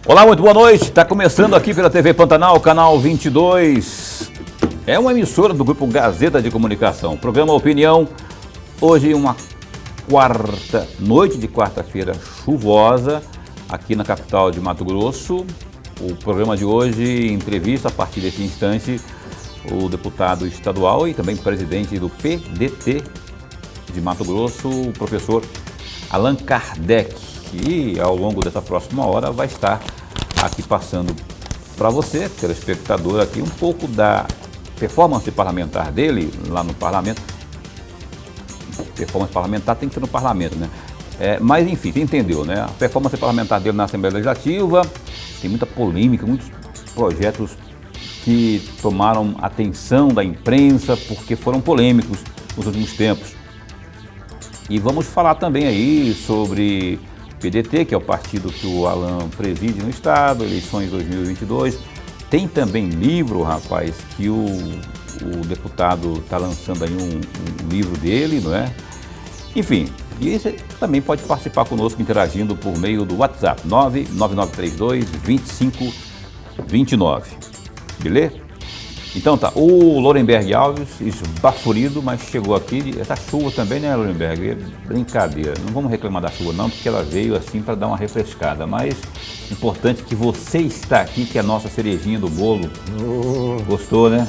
Olá, muito boa noite. Está começando aqui pela TV Pantanal, canal 22. É uma emissora do Grupo Gazeta de Comunicação. Programa Opinião. Hoje uma noite de quarta-feira chuvosa aqui na capital de Mato Grosso. O programa de hoje entrevista a partir desse instante o deputado estadual e também presidente do PDT de Mato Grosso, o professor Allan Kardec, que ao longo dessa próxima hora vai estar aqui passando para você, telespectador, aqui um pouco da performance parlamentar dele lá no parlamento. Performance parlamentar tem que ser no parlamento, né? Mas enfim, você entendeu, né? A performance parlamentar dele na Assembleia Legislativa, tem muita polêmica, muitos projetos que tomaram atenção da imprensa porque foram polêmicos nos últimos tempos. E vamos falar também aí sobre PDT, que é o partido que o Allan preside no estado, eleições 2022. Tem também livro, rapaz, que o deputado está lançando aí um livro dele, não é? Enfim, e você também pode participar conosco interagindo por meio do WhatsApp, 99932-2529. Beleza? Então tá, o Lorenberg Alves, esbaforido, mas chegou aqui, essa chuva também, né, Lorenberg? Brincadeira, não vamos reclamar da chuva não, porque ela veio assim para dar uma refrescada, mas importante que você está aqui, que é a nossa cerejinha do bolo. Gostou, né?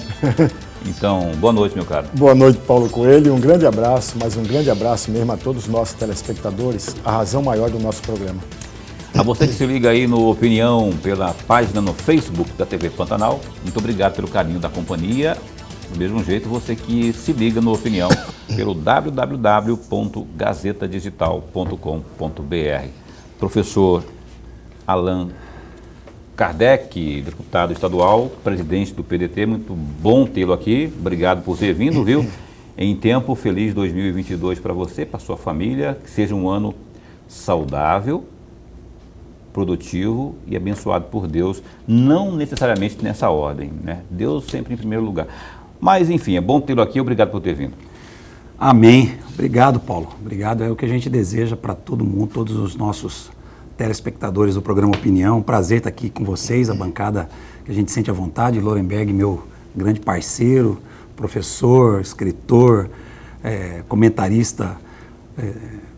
Então, boa noite, meu caro. Boa noite, Paulo Coelho, um grande abraço, mas um grande abraço mesmo a todos os nossos telespectadores, a razão maior do nosso programa. A você que se liga aí no Opinião pela página no Facebook da TV Pantanal, muito obrigado pelo carinho da companhia. Do mesmo jeito, você que se liga no Opinião pelo www.gazetadigital.com.br. Professor Allan Kardec, deputado estadual, presidente do PDT, muito bom tê-lo aqui. Obrigado por ter vindo, viu? Em tempo feliz 2022 para você, para sua família, que seja um ano saudável, produtivo e abençoado por Deus, não necessariamente nessa ordem, né? Deus sempre em primeiro lugar. Mas, enfim, é bom tê-lo aqui, obrigado por ter vindo. Amém. Obrigado, Paulo. Obrigado, é o que a gente deseja para todo mundo, todos os nossos telespectadores do programa Opinião. Prazer estar aqui com vocês, a bancada que a gente sente à vontade. Lorenberg, meu grande parceiro, professor, escritor, comentarista,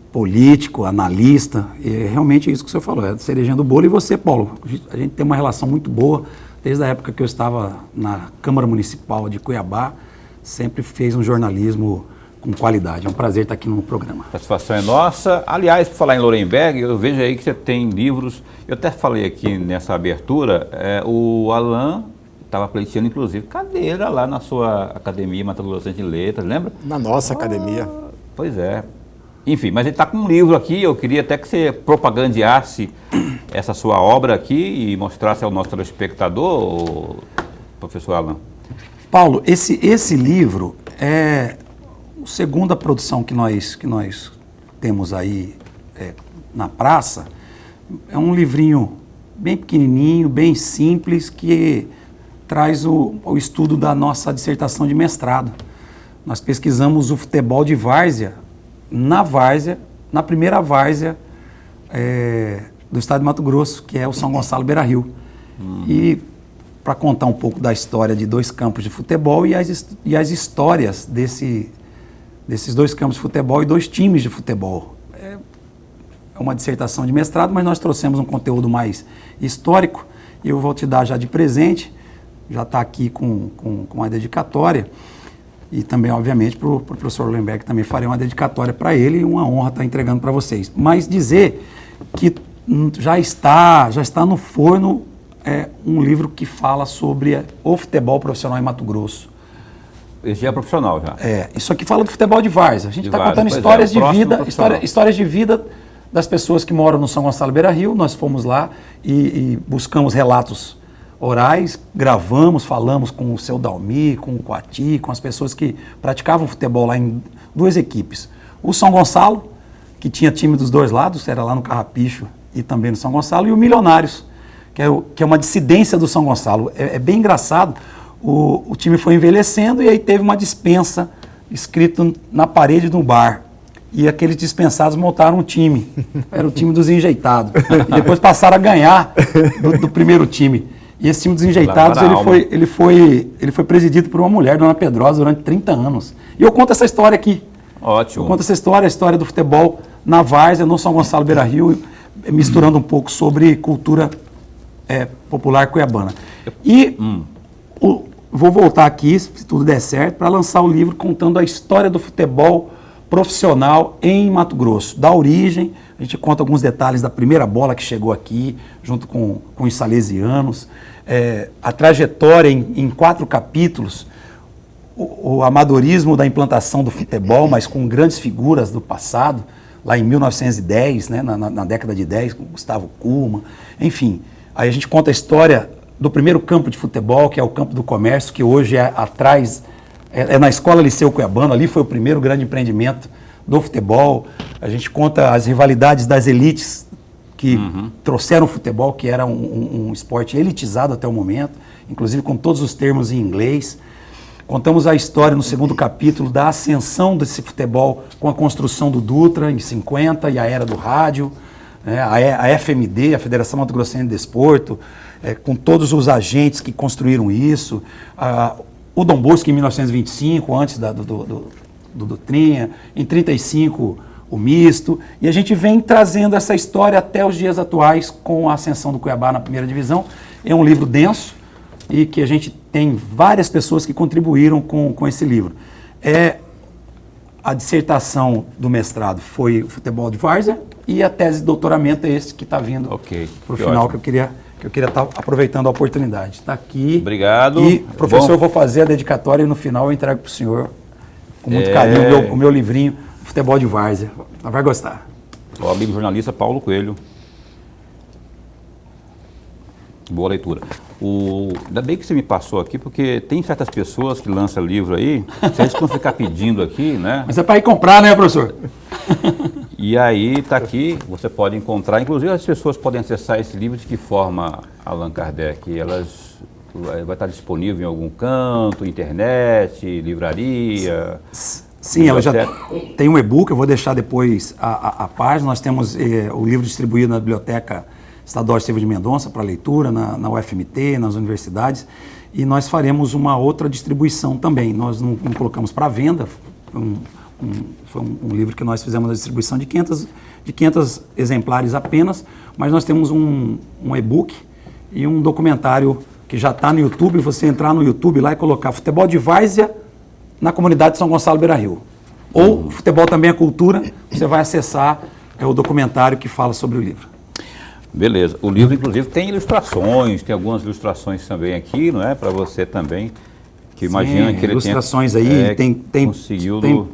político, analista, é realmente isso que o senhor falou, é a cerejinha do bolo. E você, Paulo, a gente tem uma relação muito boa, desde a época que eu estava na Câmara Municipal de Cuiabá, sempre fez um jornalismo com qualidade. É um prazer estar aqui no programa. A satisfação é nossa. Aliás, por falar em Lorenberg, eu vejo aí que você tem livros, eu até falei aqui nessa abertura, o Allan estava pleiteando, inclusive, cadeira lá na sua Academia Mato Grosso de Letras, lembra? Na nossa academia. Pois é. Enfim, mas ele está com um livro aqui, eu queria até que você propagandeasse essa sua obra aqui e mostrasse ao nosso telespectador, professor Allan. Paulo, esse livro é a segunda produção que nós temos aí na praça. É um livrinho bem pequenininho, bem simples, que traz o estudo da nossa dissertação de mestrado. Nós pesquisamos o futebol de várzea, na primeira várzea do estado de Mato Grosso, que é o São Gonçalo Beira-Rio. E para contar um pouco da história de dois campos de futebol e as histórias desses dois campos de futebol e dois times de futebol. É uma dissertação de mestrado, mas nós trouxemos um conteúdo mais histórico e eu vou te dar já de presente, já está aqui com a dedicatória. E também, obviamente, para o professor Lorenberg também farei uma dedicatória para ele e uma honra estar entregando para vocês. Mas dizer que já está no forno um livro que fala sobre o futebol profissional em Mato Grosso. Esse já é profissional, já. Isso aqui fala do futebol de várzea. A gente está contando histórias de vida das pessoas que moram no São Gonçalo Beira-Rio. Nós fomos lá e buscamos relatos orais, gravamos, falamos com o seu Dalmi, com o Coati, com as pessoas que praticavam futebol lá em duas equipes. O São Gonçalo, que tinha time dos dois lados, era lá no Carrapicho e também no São Gonçalo, e o Milionários, que é uma dissidência do São Gonçalo. É bem engraçado, o time foi envelhecendo e aí teve uma dispensa escrito na parede de um bar. e aqueles dispensados montaram um time. Era o time dos enjeitados. E depois passaram a ganhar do primeiro time. E esse time dos enjeitados, ele foi presidido por uma mulher, Dona Pedrosa, durante 30 anos. E eu conto essa história aqui. Ótimo. Eu conto essa história, a história do futebol na várzea, no São Gonçalo Beira-Rio, misturando um pouco sobre cultura popular cuiabana. E vou voltar aqui, se tudo der certo, para lançar o livro contando a história do futebol profissional em Mato Grosso, da origem. A gente conta alguns detalhes da primeira bola que chegou aqui, junto com os salesianos, a trajetória em 4 capítulos, o amadorismo da implantação do futebol, mas com grandes figuras do passado, lá em 1910, né, na década de 10, com Gustavo Kuhlmann, enfim. Aí a gente conta a história do primeiro campo de futebol, que é o Campo do Comércio, que hoje é atrás, na Escola Liceu Cuiabano, ali foi o primeiro grande empreendimento do futebol. A gente conta as rivalidades das elites que trouxeram o futebol, que era um esporte elitizado até o momento, inclusive com todos os termos em inglês. Contamos a história no segundo capítulo da ascensão desse futebol com a construção do Dutra em 50 e a era do rádio, né, a FMD, a Federação Mato Grossense de Desporto, com todos os agentes que construíram isso, o Dom Bosco em 1925, antes do Dutrinha, em 35 o misto, e a gente vem trazendo essa história até os dias atuais com a ascensão do Cuiabá na primeira divisão. É um livro denso e que a gente tem várias pessoas que contribuíram com esse livro. A dissertação do mestrado foi o futebol de várzea e a tese de doutoramento é esse que está vindo para o final, ótimo. que eu queria estar aproveitando a oportunidade. Está aqui. Obrigado. E, professor, eu vou fazer a dedicatória e no final eu entrego para o senhor, com muito carinho, o meu livrinho, Futebol de Várzea. Vai gostar. O amigo jornalista Paulo Coelho. Boa leitura. Ainda bem que você me passou aqui, porque tem certas pessoas que lançam livro aí, se a gente não ficar pedindo aqui, né? Mas é para ir comprar, né, professor? E aí está aqui, você pode encontrar, inclusive as pessoas podem acessar esse livro de que forma, Allan Kardec? Vai estar disponível em algum canto, internet, livraria? Sim, ela já tem um e-book, eu vou deixar depois a página. Nós temos o livro distribuído na Biblioteca Estadual Estevão de Mendonça para leitura, na UFMT, nas universidades, e nós faremos uma outra distribuição também. Nós não colocamos para venda, foi um livro que nós fizemos a distribuição de 500 exemplares apenas, mas nós temos um e-book e um documentário que já está no YouTube. Você entrar no YouTube lá e colocar Futebol de Várzea na comunidade de São Gonçalo Beira-Rio. Ou Futebol Também é Cultura, você vai acessar o documentário que fala sobre o livro. Beleza. O livro, inclusive, tem ilustrações, tem algumas ilustrações também aqui, não é? Para você também, que imagina que ele ilustrações aí, tem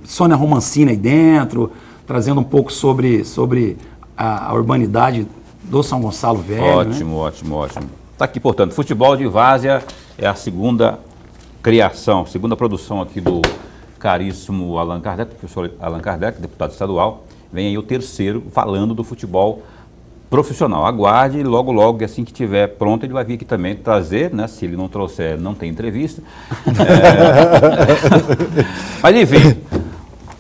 Sônia Romancini aí dentro, trazendo um pouco sobre a urbanidade do São Gonçalo Velho. Ótimo, né? Ótimo. Está aqui, portanto, Futebol de Várzea é a segunda criação, segunda produção aqui do caríssimo Allan Kardec, professor Allan Kardec, deputado estadual. Vem aí o terceiro falando do futebol profissional. Aguarde, logo, assim que estiver pronto, ele vai vir aqui também trazer, né? Se ele não trouxer, não tem entrevista. Mas enfim,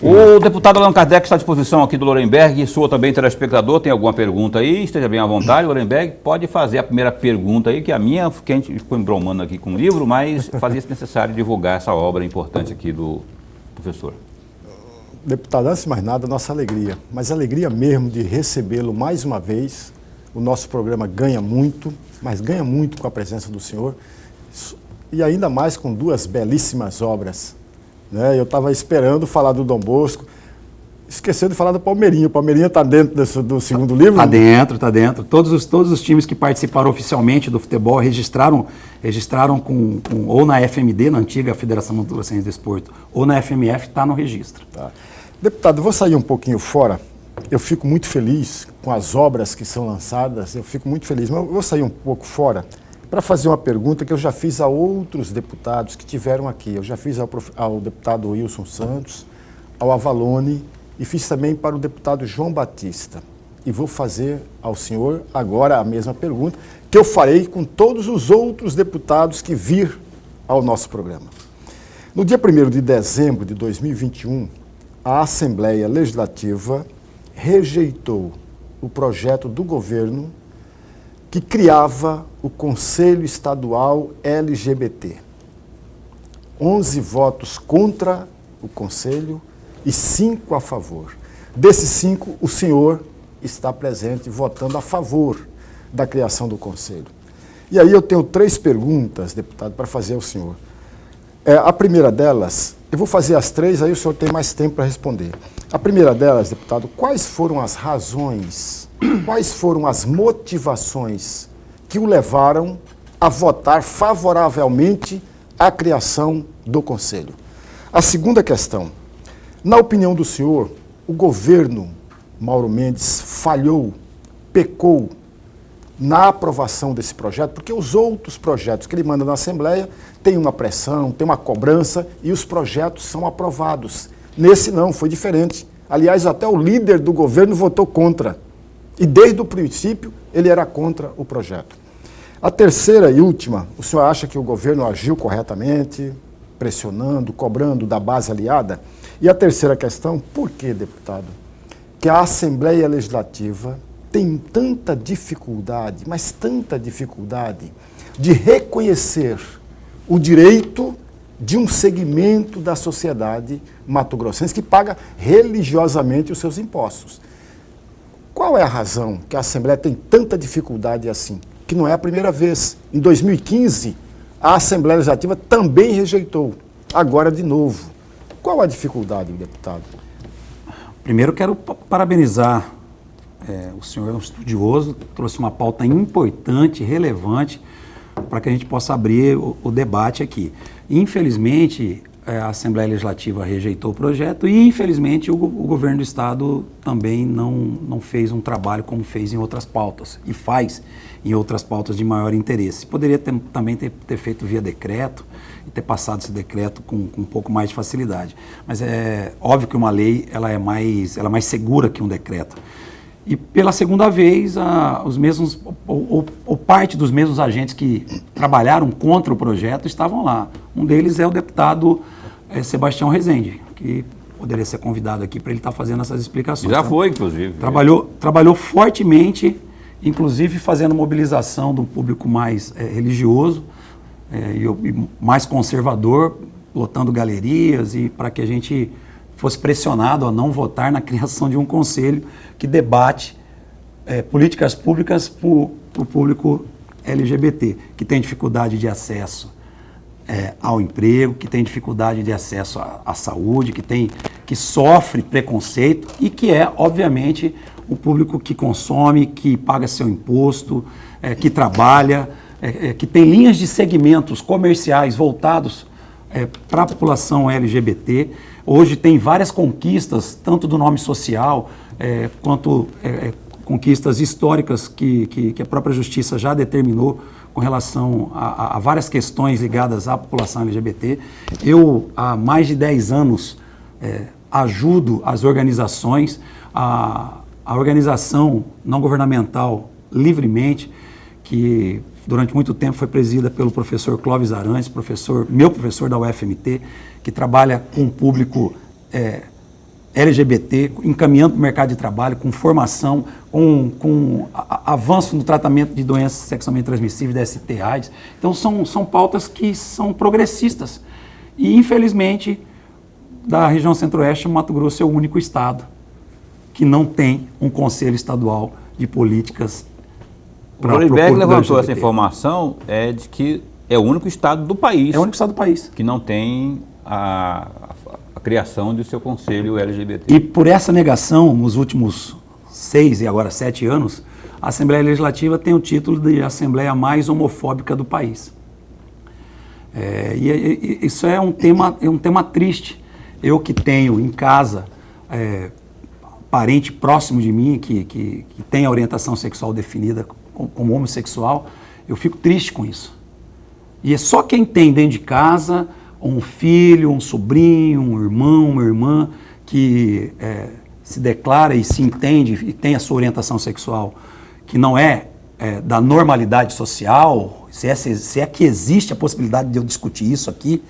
o deputado Allan Kardec está à disposição aqui do Lorenberg, sua também telespectador, tem alguma pergunta aí? Esteja bem à vontade, Lorenberg, pode fazer a primeira pergunta aí, que a minha, que a gente ficou embromando aqui com o livro, mas fazia-se necessário divulgar essa obra importante aqui do professor. Deputado, antes de mais nada, nossa alegria, mas alegria mesmo de recebê-lo mais uma vez. O nosso programa ganha muito, mas ganha muito com a presença do senhor, e ainda mais com 2 belíssimas obras. Né? Eu estava esperando falar do Dom Bosco, esquecendo de falar do Palmeirinho. O Palmeirinho está dentro do segundo livro? Está dentro. Todos os times que participaram oficialmente do futebol registraram ou na FMD, na antiga Federação Mato Grossense de Desporto, ou na FMF, está no registro. Tá. Deputado, eu vou sair um pouquinho fora. Eu fico muito feliz com as obras que são lançadas, eu fico muito feliz, mas eu vou sair um pouco fora para fazer uma pergunta que eu já fiz a outros deputados que tiveram aqui. Eu já fiz ao deputado Wilson Santos, ao Avalone, e fiz também para o deputado João Batista. E vou fazer ao senhor agora a mesma pergunta que eu farei com todos os outros deputados que vir ao nosso programa. No dia 1º de dezembro de 2021, a Assembleia Legislativa rejeitou o projeto do governo que criava o Conselho Estadual LGBT. 11 votos contra o Conselho e 5 a favor. Desses 5, o senhor está presente votando a favor da criação do Conselho. E aí eu tenho 3 perguntas, deputado, para fazer ao senhor. A primeira delas, eu vou fazer as 3, aí o senhor tem mais tempo para responder. A primeira delas, deputado, quais foram as razões, quais foram as motivações que o levaram a votar favoravelmente à criação do Conselho? A segunda questão, na opinião do senhor, o governo Mauro Mendes falhou, pecou na aprovação desse projeto, porque os outros projetos que ele manda na Assembleia têm uma pressão, tem uma cobrança e os projetos são aprovados. Nesse não, foi diferente. Aliás, até o líder do governo votou contra. E desde o princípio ele era contra o projeto. A terceira e última, o senhor acha que o governo agiu corretamente, pressionando, cobrando da base aliada? E a terceira questão, por que, deputado, que a Assembleia Legislativa tem tanta dificuldade, mas tanta dificuldade, de reconhecer o direito de um segmento da sociedade mato-grossense que paga religiosamente os seus impostos? Qual é a razão que a Assembleia tem tanta dificuldade assim? Que não é a primeira vez. Em 2015, a Assembleia Legislativa também rejeitou. Agora, de novo. Qual a dificuldade, deputado? Primeiro, quero parabenizar o senhor, é um estudioso, trouxe uma pauta importante, relevante, para que a gente possa abrir o debate aqui. Infelizmente, a Assembleia Legislativa rejeitou o projeto e, infelizmente, o governo do Estado também não fez um trabalho como fez em outras pautas e faz em outras pautas de maior interesse. Poderia também ter feito via decreto e ter passado esse decreto com um pouco mais de facilidade. Mas é óbvio que uma lei ela é mais segura que um decreto. E pela segunda vez, os mesmos, ou parte dos mesmos agentes que trabalharam contra o projeto estavam lá. Um deles é o deputado Sebastião Rezende, que poderia ser convidado aqui para ele estar fazendo essas explicações. Já foi, inclusive. Trabalhou fortemente, inclusive fazendo mobilização do público mais religioso e mais conservador, lotando galerias e para que a gente fosse pressionado a não votar na criação de um conselho que debate políticas públicas para o público LGBT, que tem dificuldade de acesso ao emprego, que tem dificuldade de acesso à saúde, que sofre preconceito e que é, obviamente, o público que consome, que paga seu imposto, que trabalha, que tem linhas de segmentos comerciais voltados para a população LGBT. Hoje tem várias conquistas, tanto do nome social, quanto conquistas históricas que a própria Justiça já determinou com relação a várias questões ligadas à população LGBT. Eu, há mais de 10 anos, ajudo as organizações, a organização não governamental Livremente, que durante muito tempo foi presidida pelo professor Clóvis Arantes, meu professor da UFMT, que trabalha com o público LGBT, encaminhando para o mercado de trabalho, com formação, com avanço no tratamento de doenças sexualmente transmissíveis, da ST/AIDS. Então, são pautas que são progressistas. E, infelizmente, da região centro-oeste, o Mato Grosso é o único estado que não tem um conselho estadual de políticas para o Norberg levantou essa informação de que é o único estado do país. É o único estado do país. Que não tem a criação do seu conselho LGBT. E por essa negação, nos últimos 6 e agora 7 anos, a Assembleia Legislativa tem o título de Assembleia mais homofóbica do país. Isso é um tema triste. Eu que tenho em casa parente próximo de mim que tem a orientação sexual definida como homossexual, eu fico triste com isso. E é só quem tem dentro de casa um filho, um sobrinho, um irmão, uma irmã que se declara e se entende e tem a sua orientação sexual que não é da normalidade social, se é que existe a possibilidade de eu discutir isso aqui,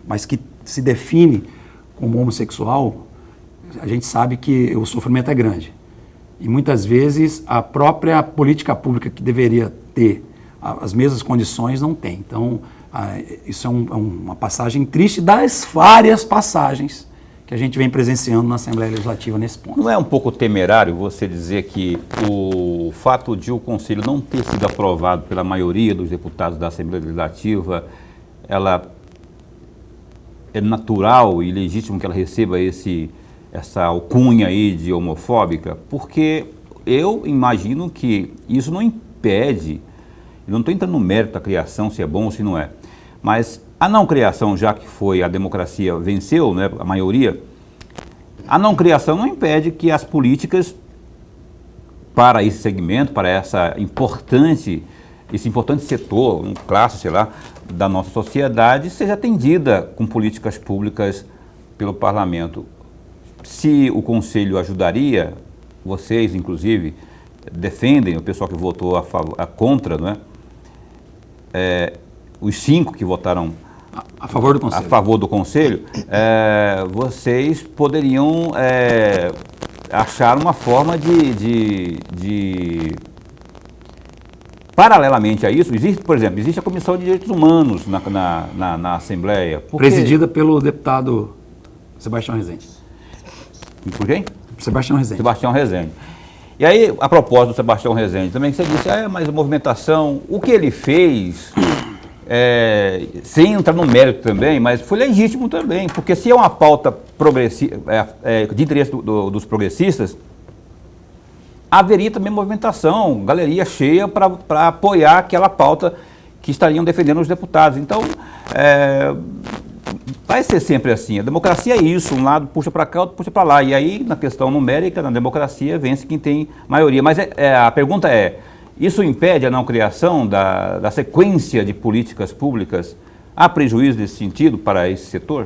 mas que se define como homossexual, a gente sabe que o sofrimento é grande. E muitas vezes a própria política pública que deveria ter as mesmas condições não tem. Então, isso é uma passagem triste das várias passagens que a gente vem presenciando na Assembleia Legislativa nesse ponto. Não é um pouco temerário você dizer que o fato de o Conselho não ter sido aprovado pela maioria dos deputados da Assembleia Legislativa, ela é natural e legítimo que ela receba essa alcunha aí de homofóbica? Porque eu imagino que isso não impede, eu não estou entrando no mérito da criação, se é bom ou se não é, mas a não criação, já que foi a democracia venceu, né, a maioria, a não criação não impede que as políticas para esse segmento, para esse importante setor, classe, sei lá, da nossa sociedade, seja atendida com políticas públicas pelo parlamento. Se o Conselho ajudaria, vocês, inclusive, defendem, o pessoal que votou contra, não é? Os 5 que votaram a favor do Conselho, vocês poderiam achar uma forma de paralelamente a isso, por exemplo, existe a Comissão de Direitos Humanos na Assembleia. Presidida pelo deputado Sebastião Rezende. Por quem? Sebastião Rezende. Sebastião Rezende. E aí, a propósito do Sebastião Rezende, também você disse, mas a movimentação, o que ele fez, sem entrar no mérito também, mas foi legítimo também, porque se é uma pauta de interesse dos progressistas, haveria também movimentação, galeria cheia para apoiar aquela pauta que estariam defendendo os deputados. Então, vai ser sempre assim. A democracia é isso, um lado puxa para cá, outro puxa para lá. E aí, na questão numérica, na democracia, vence quem tem maioria. Mas a pergunta é, isso impede a não criação da sequência de políticas públicas? Há prejuízo nesse sentido para esse setor?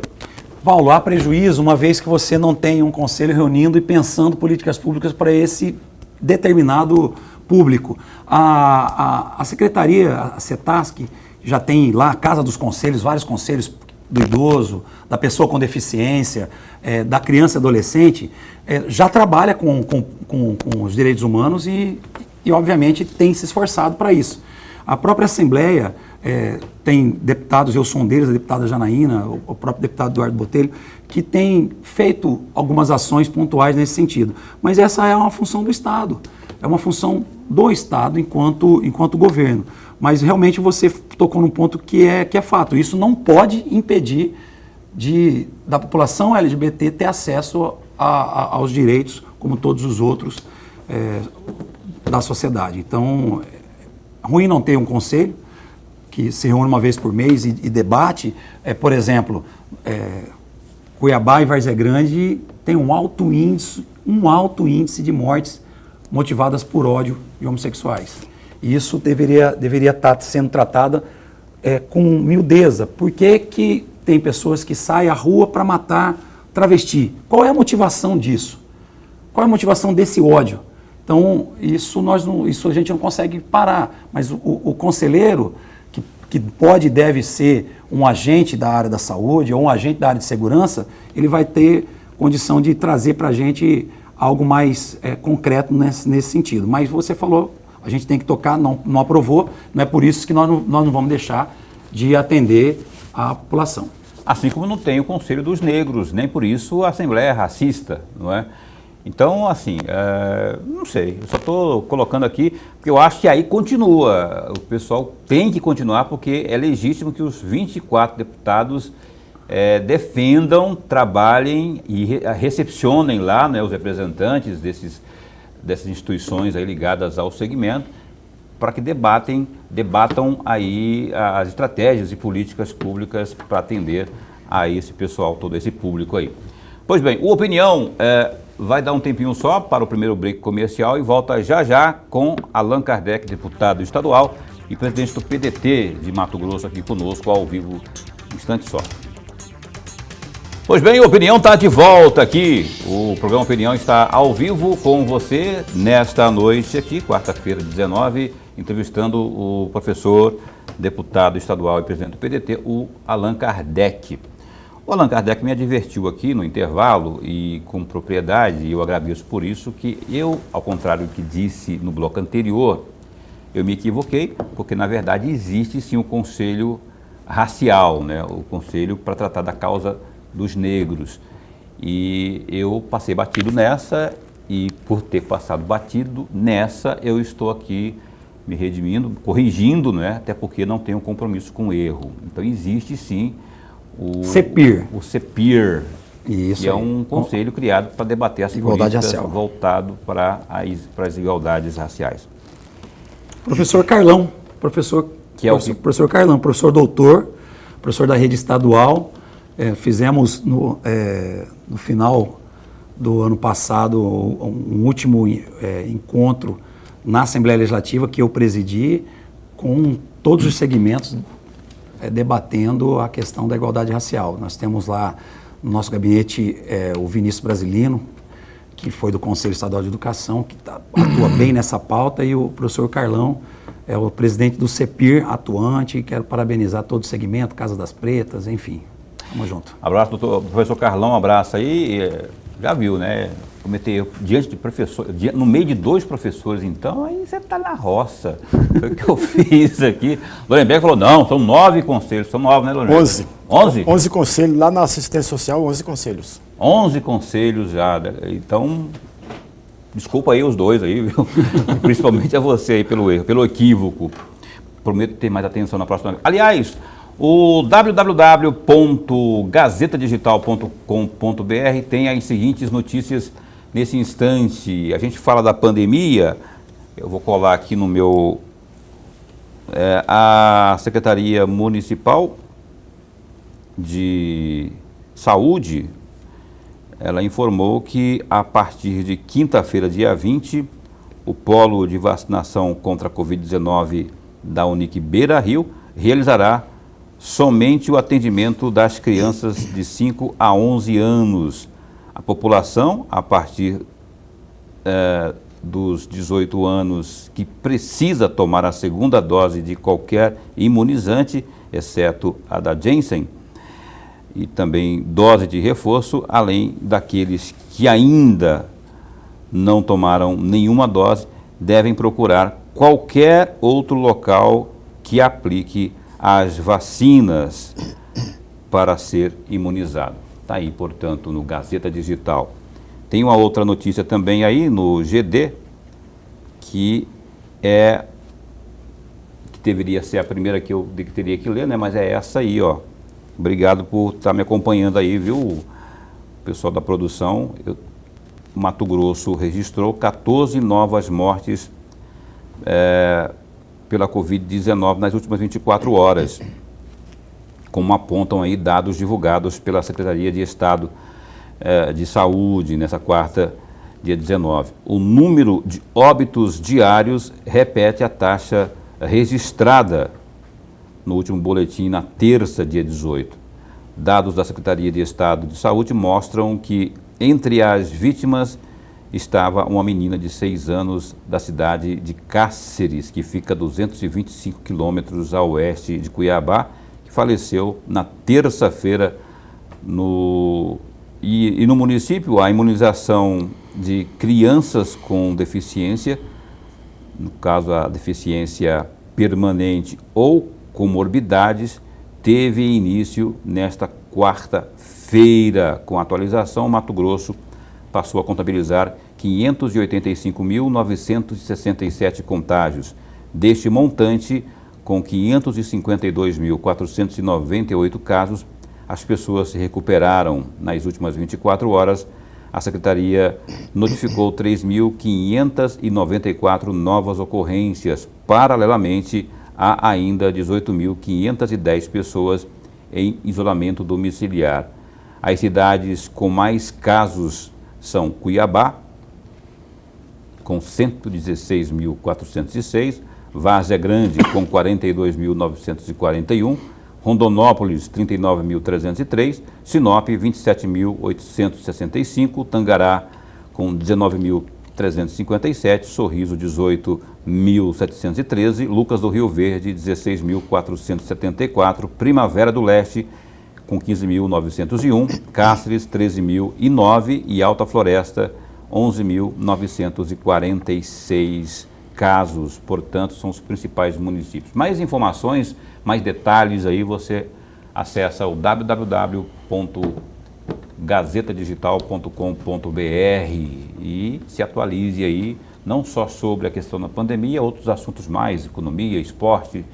Paulo, há prejuízo uma vez que você não tem um conselho reunindo e pensando políticas públicas para esse determinado público. A secretaria, a CETASC, já tem lá a Casa dos Conselhos, vários conselhos do idoso, da pessoa com deficiência, da criança e adolescente, já trabalha com os direitos humanos e, obviamente, tem se esforçado para isso. A própria Assembleia tem deputados, eu sou um deles, a deputada Janaína, o próprio deputado Eduardo Botelho, que tem feito algumas ações pontuais nesse sentido. Mas essa é uma função do Estado, é uma função do Estado enquanto governo. Mas realmente você tocou num ponto que é fato. Isso não pode impedir da população LGBT ter acesso aos direitos, como todos os outros da sociedade. Então, é ruim não ter um conselho que se reúne uma vez por mês e debate. Por exemplo, Cuiabá e Várzea Grande tem um alto índice de mortes motivadas por ódio de homossexuais. E isso deveria estar sendo tratada com miudeza. Por que tem pessoas que saem à rua para matar travesti? Qual é a motivação disso? Qual é a motivação desse ódio? Então, isso a gente não consegue parar. Mas o conselheiro, que pode e deve ser um agente da área da saúde ou um agente da área de segurança, ele vai ter condição de trazer para a gente algo mais concreto nesse sentido. Mas você falou, a gente tem que tocar, não aprovou, não é por isso que nós não vamos deixar de atender a população. Assim como não tem o Conselho dos Negros, nem por isso a Assembleia é racista, não é? Então, assim, não sei, eu só estou colocando aqui, porque eu acho que aí continua, o pessoal tem que continuar, porque é legítimo que os 24 deputados defendam, trabalhem e recepcionem lá, né, os representantes dessas instituições aí ligadas ao segmento, para que debatam aí as estratégias e políticas públicas para atender a esse pessoal, todo esse público aí. Pois bem, o Opinião vai dar um tempinho só para o primeiro break comercial e volta já com Allan Kardec, deputado estadual e presidente do PDT de Mato Grosso, aqui conosco ao vivo, um instante só. Pois bem, o Opinião está de volta aqui. O programa Opinião está ao vivo com você nesta noite aqui, quarta-feira, 19, entrevistando o professor, deputado estadual e presidente do PDT, o Allan Kardec. O Allan Kardec me advertiu aqui no intervalo e com propriedade, e eu agradeço por isso, que eu, ao contrário do que disse no bloco anterior, eu me equivoquei, porque na verdade existe sim o conselho racial, né? O conselho para tratar da causa dos negros. E eu passei batido nessa, e por ter passado batido nessa, eu estou aqui me redimindo, corrigindo, né? Até porque não tenho compromisso com o erro. Então existe sim o CEPIR. O CEPIR, Isso que é aí. um conselho criado para debater as Igualdade políticas racial. voltado para as igualdades raciais. Professor Carlão, professor Carlão, professor doutor, professor da rede estadual. Fizemos no final do ano passado um último encontro na Assembleia Legislativa que eu presidi, com todos os segmentos debatendo a questão da igualdade racial. Nós temos lá no nosso gabinete o Vinícius Brasilino, que foi do Conselho Estadual de Educação, que atua bem nessa pauta, e o professor Carlão é o presidente do CEPIR atuante, e quero parabenizar todo o segmento, Casa das Pretas, enfim. Tamo junto. Abraço, doutor, professor Carlão, um abraço aí. Já viu, né? Cometer diante de professor, no meio de 2 professores, então, aí você está na roça. Foi o que eu fiz aqui. Lorenberg falou, não, são 9 conselhos. São 9, né, Lorenberg? 11. 11? 11 conselhos, lá na assistência social, 11 conselhos. 11 conselhos já. Então, desculpa aí os 2 aí, viu? Principalmente a você aí pelo erro, pelo equívoco. Prometo ter mais atenção na próxima vez. Aliás, o www.gazetadigital.com.br tem as seguintes notícias nesse instante. A gente fala da pandemia, eu vou colar aqui no meu... a Secretaria Municipal de Saúde, ela informou que a partir de quinta-feira, dia 20, o Polo de Vacinação contra a Covid-19 da Unic Beira Rio realizará somente o atendimento das crianças de 5 a 11 anos. A população, a partir dos 18 anos, que precisa tomar a segunda dose de qualquer imunizante, exceto a da Janssen, e também dose de reforço, além daqueles que ainda não tomaram nenhuma dose, devem procurar qualquer outro local que aplique as vacinas para ser imunizado. Está aí, portanto, no Gazeta Digital. Tem uma outra notícia também aí no GD, que deveria ser a primeira que eu teria que ler, né? Mas é essa aí, ó. Obrigado por estar me acompanhando aí, viu, pessoal da produção. Mato Grosso registrou 14 novas mortes pela Covid-19 nas últimas 24 horas, como apontam aí dados divulgados pela Secretaria de Estado de Saúde nessa quarta, dia 19. O número de óbitos diários repete a taxa registrada no último boletim na terça, dia 18. Dados da Secretaria de Estado de Saúde mostram que entre as vítimas estava uma menina de 6 anos da cidade de Cáceres, que fica a 225 quilômetros a oeste de Cuiabá, que faleceu na terça-feira. E no município, a imunização de crianças com deficiência, no caso a deficiência permanente ou comorbidades, teve início nesta quarta-feira. Com a atualização, Mato Grosso passou a contabilizar 585.967 contágios. Deste montante, com 552.498 casos, as pessoas se recuperaram. Nas últimas 24 horas, a Secretaria notificou 3.594 novas ocorrências. Paralelamente, há ainda 18.510 pessoas em isolamento domiciliar. As cidades com mais casos são Cuiabá, com 116.406, Várzea Grande, com 42.941, Rondonópolis, 39.303, Sinop, 27.865, Tangará, com 19.357, Sorriso, 18.713, Lucas do Rio Verde, 16.474, Primavera do Leste, com com 15.901, Cáceres 13.009 e Alta Floresta 11.946 casos. Portanto, são os principais municípios. Mais informações, mais detalhes aí você acessa o www.gazetadigital.com.br e se atualize aí, não só sobre a questão da pandemia, outros assuntos mais, economia, esporte,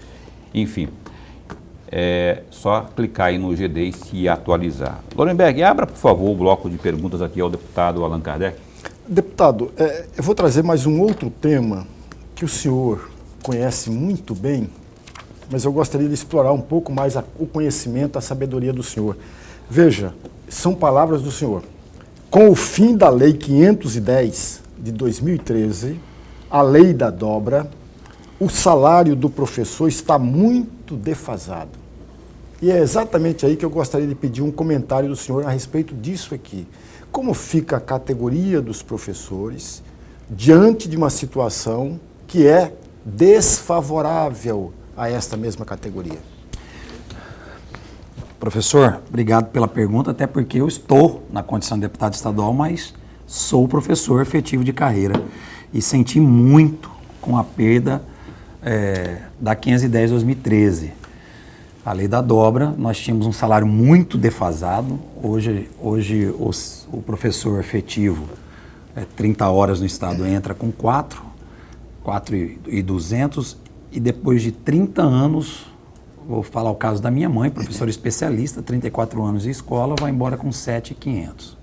enfim. É só clicar aí no GD e se atualizar. Lorenberg, abra, por favor, o bloco de perguntas aqui ao deputado Allan Kardec. Deputado, eu vou trazer mais um outro tema que o senhor conhece muito bem, mas eu gostaria de explorar um pouco mais o conhecimento, a sabedoria do senhor. Veja, são palavras do senhor. Com o fim da Lei 510 de 2013, a lei da dobra, o salário do professor está muito defasado. E é exatamente aí que eu gostaria de pedir um comentário do senhor a respeito disso aqui. Como fica a categoria dos professores diante de uma situação que é desfavorável a esta mesma categoria? Professor, obrigado pela pergunta, até porque eu estou na condição de deputado estadual, mas sou professor efetivo de carreira e senti muito com a perda da 510/2013. A lei da dobra, nós tínhamos um salário muito defasado. Hoje o professor efetivo, 30 horas no estado, entra com 4.200 e depois de 30 anos, vou falar o caso da minha mãe, professora especialista, 34 anos de escola, vai embora com 7.500.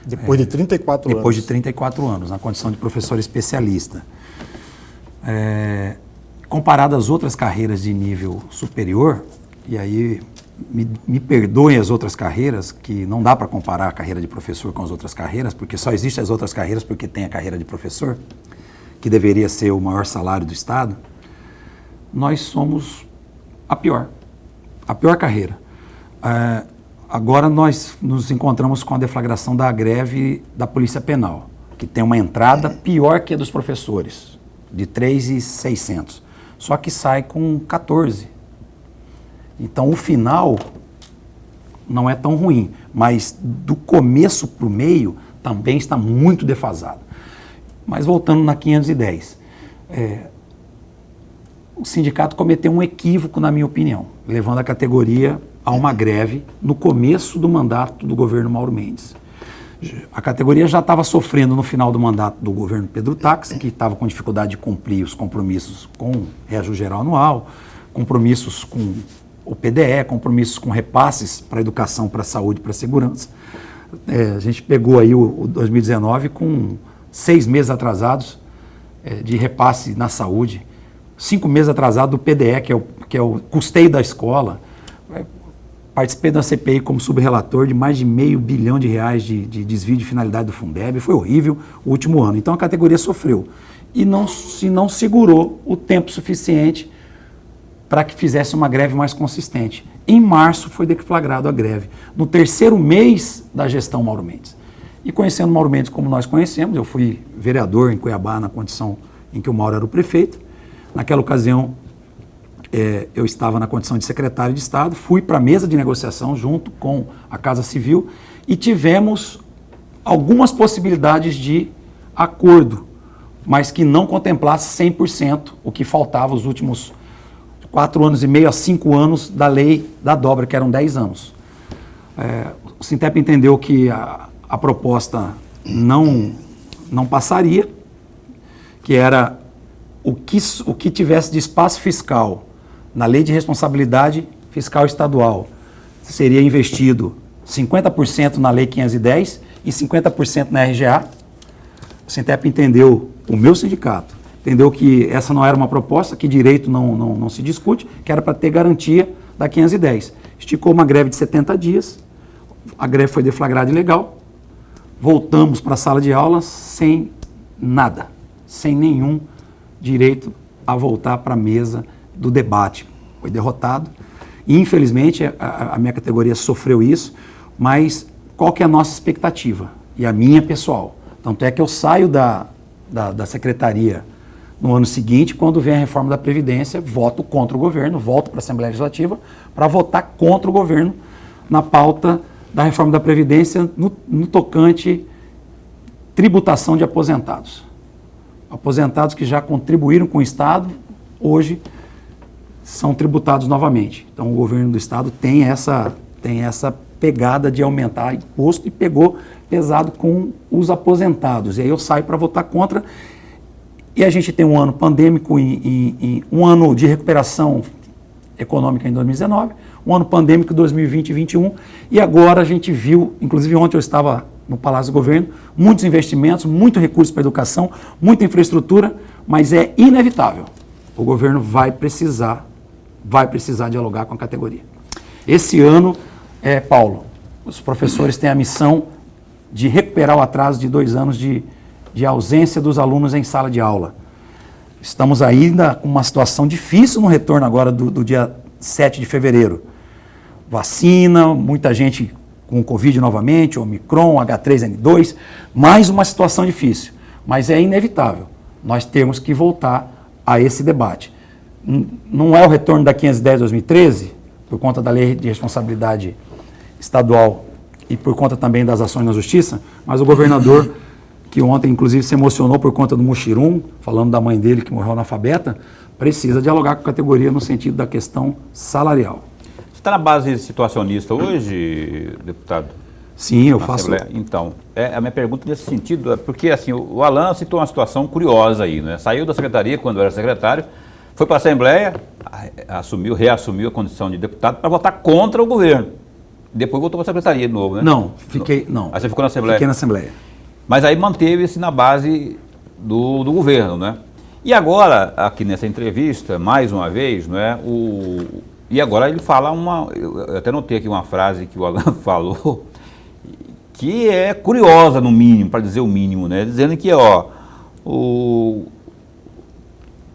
Depois de 34 anos? Depois de 34 anos, na condição de professor especialista. Comparado às outras carreiras de nível superior, e aí me perdoem as outras carreiras, que não dá para comparar a carreira de professor com as outras carreiras, porque só existem as outras carreiras porque tem a carreira de professor, que deveria ser o maior salário do Estado. Nós somos a pior carreira. Agora nós nos encontramos com a deflagração da greve da Polícia Penal, que tem uma entrada pior que a dos professores, de 3.600, só que sai com 14. Então o final não é tão ruim, mas do começo para o meio também está muito defasado. Mas voltando na 510, o sindicato cometeu um equívoco, na minha opinião, levando a categoria a uma greve no começo do mandato do governo Mauro Mendes. A categoria já estava sofrendo no final do mandato do governo Pedro Táxi, que estava com dificuldade de cumprir os compromissos com o reajuste geral anual, compromissos com o PDE, compromissos com repasses para a educação, para a saúde, para a segurança. A gente pegou aí o 2019 com 6 meses atrasados de repasse na saúde, 5 meses atrasados do PDE, que é o custeio da escola. Participei da CPI como subrelator de mais de R$500 bilhão de desvio de finalidade do Fundeb. Foi horrível o último ano. Então a categoria sofreu e não segurou o tempo suficiente para que fizesse uma greve mais consistente. Em março foi deflagrado a greve, no 3º mês da gestão Mauro Mendes. E conhecendo Mauro Mendes como nós conhecemos, eu fui vereador em Cuiabá na condição em que o Mauro era o prefeito. Naquela ocasião, eu estava na condição de secretário de Estado, fui para a mesa de negociação junto com a Casa Civil e tivemos algumas possibilidades de acordo, mas que não contemplasse 100% o que faltava os últimos 4 anos e meio a 5 anos da lei da dobra, que eram 10 anos. O Sintep entendeu que a proposta não passaria, que era o que tivesse de espaço fiscal na lei de responsabilidade fiscal estadual seria investido 50% na lei 510 e 50% na RGA. O Sintep entendeu, o meu sindicato, entendeu que essa não era uma proposta, que direito não se discute, que era para ter garantia da 510. Esticou uma greve de 70 dias, a greve foi deflagrada ilegal, voltamos para a sala de aula sem nada, sem nenhum direito a voltar para a mesa do debate. Foi derrotado. E, infelizmente, a minha categoria sofreu isso, mas qual que é a nossa expectativa? E a minha pessoal. Tanto é que eu saio da secretaria no ano seguinte, quando vem a reforma da Previdência, voto contra o governo, volto para a Assembleia Legislativa para votar contra o governo na pauta da reforma da Previdência no tocante tributação de aposentados. Aposentados que já contribuíram com o Estado, hoje são tributados novamente. Então o governo do Estado tem essa pegada de aumentar imposto e pegou pesado com os aposentados. E aí eu saio para votar contra. E a gente tem um ano pandêmico, um ano de recuperação econômica em 2019, um ano pandêmico em 2020 e 2021, e agora a gente viu, inclusive ontem eu estava no Palácio do Governo, muitos investimentos, muito recurso para a educação, muita infraestrutura, mas é inevitável. O governo vai precisar dialogar com a categoria. Esse ano, Paulo, os professores têm a missão de recuperar o atraso de 2 anos de ausência dos alunos em sala de aula. Estamos ainda com uma situação difícil no retorno agora do dia 7 de fevereiro. Vacina, muita gente com Covid novamente, Omicron, H3N2, mais uma situação difícil. Mas é inevitável. Nós temos que voltar a esse debate. Não é o retorno da 510/2013, por conta da Lei de Responsabilidade Estadual e por conta também das ações na Justiça, mas o governador, que ontem inclusive se emocionou por conta do Muxirum, falando da mãe dele que morreu analfabeta, precisa dialogar com a categoria no sentido da questão salarial. Você está na base situacionista hoje, deputado? Sim, eu faço. Então, a minha pergunta nesse sentido é porque assim, o Alan citou uma situação curiosa aí, né? Saiu da secretaria quando era secretário, foi para a Assembleia, reassumiu a condição de deputado para votar contra o governo. Depois voltou para a secretaria de novo, né? Não. Aí você ficou na Assembleia? Fiquei na Assembleia. Mas aí manteve-se na base do governo, né? E agora, aqui nessa entrevista, mais uma vez, né, e agora ele fala eu até notei aqui uma frase que o Alan falou, que é curiosa no mínimo, para dizer o mínimo, né? Dizendo que, o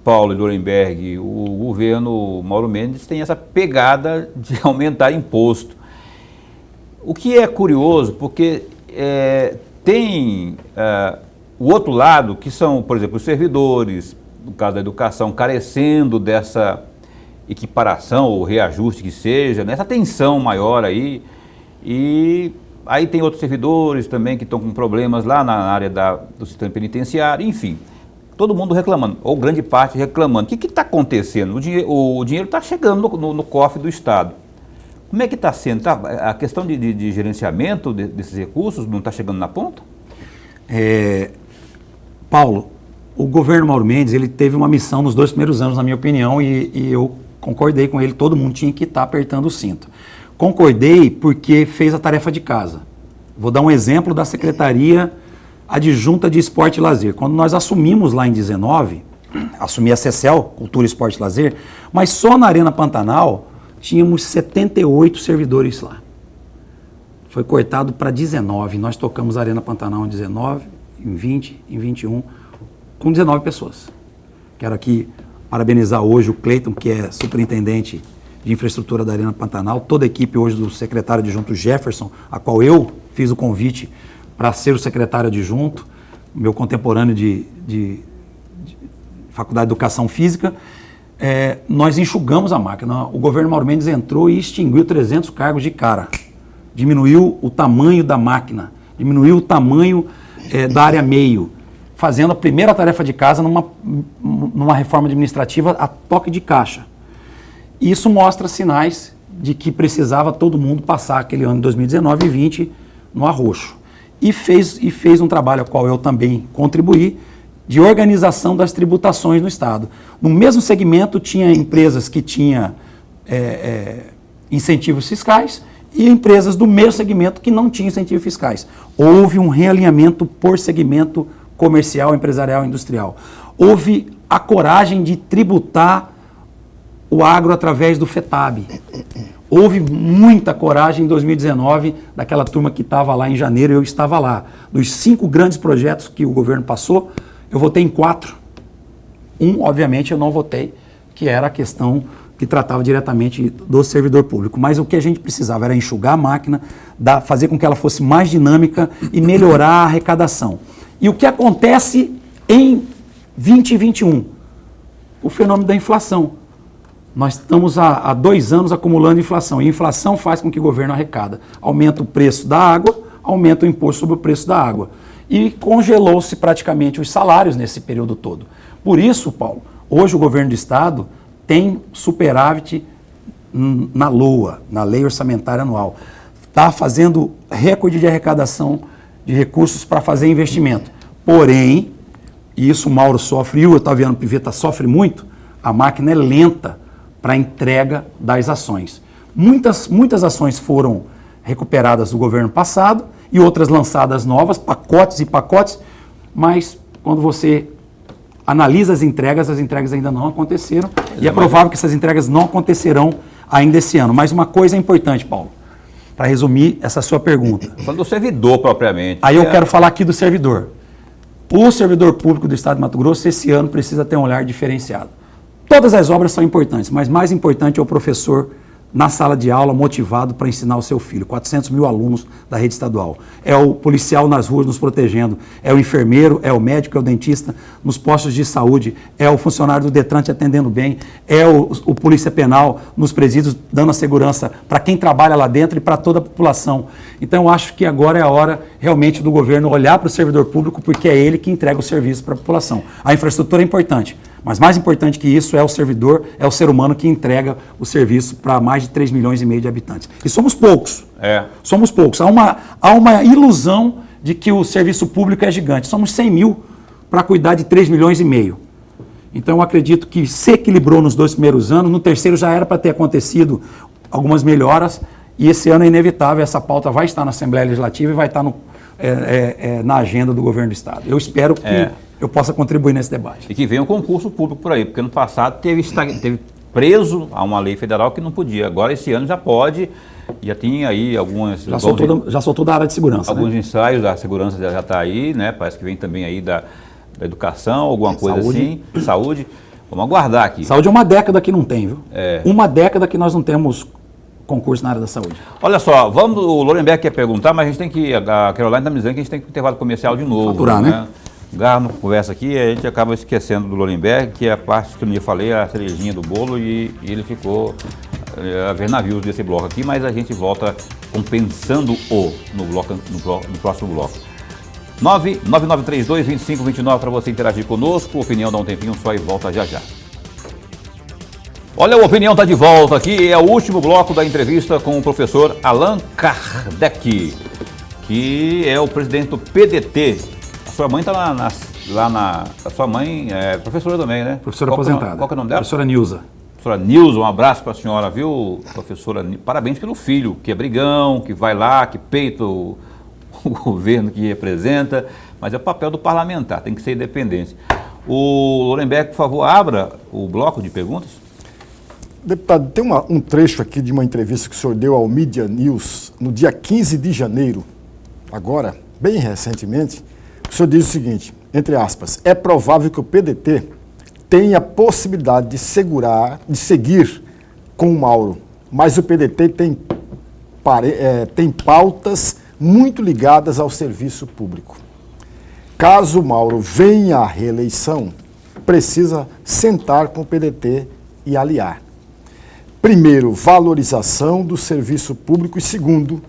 Paulo Lorenberg, o governo Mauro Mendes tem essa pegada de aumentar imposto. O que é curioso, porque tem o outro lado, que são, por exemplo, os servidores, no caso da educação, carecendo dessa equiparação ou reajuste que seja, nessa tensão maior aí, e aí tem outros servidores também que estão com problemas lá na área do sistema penitenciário, enfim, todo mundo reclamando, ou grande parte reclamando. O que está acontecendo? O dinheiro está chegando no cofre do Estado. Como é que está sendo? A questão de gerenciamento desses recursos não está chegando na ponta? Paulo, o governo Mauro Mendes, ele teve uma missão nos 2 primeiros anos, na minha opinião, e eu concordei com ele, todo mundo tinha que estar apertando o cinto. Concordei porque fez a tarefa de casa. Vou dar um exemplo da Secretaria Adjunta de Esporte e Lazer. Quando nós assumimos lá em 19, assumi a CECEL, Cultura, Esporte e Lazer, mas só na Arena Pantanal tínhamos 78 servidores lá. Foi cortado para 19. Nós tocamos a Arena Pantanal em 19, em 20, em 21, com 19 pessoas. Quero aqui parabenizar hoje o Cleiton, que é superintendente de infraestrutura da Arena Pantanal, toda a equipe hoje do secretário adjunto Jefferson, a qual eu fiz o convite para ser o secretário adjunto, meu contemporâneo de Faculdade de Educação Física. Nós enxugamos a máquina. O governo Mauro Mendes entrou e extinguiu 300 cargos de cara. Diminuiu o tamanho da máquina, diminuiu o tamanho da área meio, fazendo a primeira tarefa de casa numa reforma administrativa a toque de caixa. Isso mostra sinais de que precisava todo mundo passar aquele ano de 2019 e 2020 no arroxo. E fez um trabalho ao qual eu também contribuí, de organização das tributações no Estado. No mesmo segmento, tinha empresas que tinham incentivos fiscais e empresas do mesmo segmento que não tinham incentivos fiscais. Houve um realinhamento por segmento comercial, empresarial e industrial. Houve a coragem de tributar o agro através do FETAB. Houve muita coragem em 2019, daquela turma que estava lá em janeiro, eu estava lá. Dos 5 grandes projetos que o governo passou, eu votei em 4. Obviamente, eu não votei, que era a questão que tratava diretamente do servidor público. Mas o que a gente precisava era enxugar a máquina, fazer com que ela fosse mais dinâmica e melhorar a arrecadação. E o que acontece em 2021? O fenômeno da inflação. Nós estamos há 2 anos acumulando inflação. E inflação faz com que o governo arrecada. Aumenta o preço da água, aumenta o imposto sobre o preço da água. E congelou-se praticamente os salários nesse período todo. Por isso, Paulo, hoje o governo do Estado tem superávit na LOA, na Lei Orçamentária Anual. Está fazendo recorde de arrecadação de recursos para fazer investimento. Porém, e isso o Mauro sofre e o Otaviano Pivetta sofre muito, a máquina é lenta para a entrega das ações. Muitas ações foram recuperadas do governo passado e outras lançadas novas, pacotes e pacotes, mas quando você analisa as entregas ainda não aconteceram e é provável que essas entregas não acontecerão ainda esse ano. Mas uma coisa é importante, Paulo, para resumir essa sua pergunta. Falando do servidor propriamente. Aí eu quero falar aqui do servidor. O servidor público do Estado de Mato Grosso esse ano precisa ter um olhar diferenciado. Todas as obras são importantes, mas mais importante é o professor na sala de aula motivado para ensinar o seu filho. 400 mil alunos da rede estadual. É o policial nas ruas nos protegendo, é o enfermeiro, é o médico, é o dentista nos postos de saúde, é o funcionário do Detran te atendendo bem, é o polícia penal nos presídios dando a segurança para quem trabalha lá dentro e para toda a população. Então eu acho que agora é a hora realmente do governo olhar para o servidor público porque é ele que entrega o serviço para a população. A infraestrutura é importante. Mas mais importante que isso é o servidor, é o ser humano que entrega o serviço para mais de 3,5 milhões de habitantes. E somos poucos. Somos poucos. Há uma ilusão de que o serviço público é gigante. Somos 100 mil para cuidar de 3,5 milhões. Então eu acredito que se equilibrou nos 2 primeiros anos, no terceiro já era para ter acontecido algumas melhoras e esse ano é inevitável, essa pauta vai estar na Assembleia Legislativa e vai estar na agenda do governo do Estado. Eu espero que eu possa contribuir nesse debate. E que venha um concurso público por aí, porque no passado teve preso a uma lei federal que não podia. Agora esse ano já pode, já tinha aí algumas... Já soltou da área de segurança. Alguns ensaios da segurança já está aí, né? Parece que vem também aí da educação, alguma coisa assim, saúde. Vamos aguardar aqui. Saúde é uma década que não tem, viu? Uma década que nós não temos concurso na área da saúde. Olha só, o Lorenberg quer perguntar, mas a gente tem que, a Caroline está me dizendo que a gente tem que ter intervalo comercial de novo. Faturar, né? Garno conversa aqui, a gente acaba esquecendo do Lorenberg, que é a parte que eu falei, a cerejinha do bolo, e ele ficou a ver navios desse bloco aqui, mas a gente volta compensando-o no próximo bloco. 99932-2529 para você interagir conosco, opinião dá um tempinho só e volta já já. Olha, a opinião está de volta aqui, é o último bloco da entrevista com o professor Allan Kardec, que é o presidente do PDT. A sua mãe está a sua mãe é professora também, né? Professora aposentada. Qual que é o nome dela? Professora Nilza. Professora Nilza, um abraço para a senhora, viu, professora? Parabéns pelo filho, que é brigão, que vai lá, que peita o governo que representa, mas é o papel do parlamentar, tem que ser independente. O Lorenberg, por favor, abra o bloco de perguntas. Deputado, tem um trecho aqui de uma entrevista que o senhor deu ao Media News no dia 15 de janeiro, agora, bem recentemente. O senhor diz o seguinte, entre aspas, é provável que o PDT tenha a possibilidade de seguir com o Mauro, mas o PDT tem pautas muito ligadas ao serviço público. Caso o Mauro venha à reeleição, precisa sentar com o PDT e aliar. Primeiro, valorização do serviço público e segundo,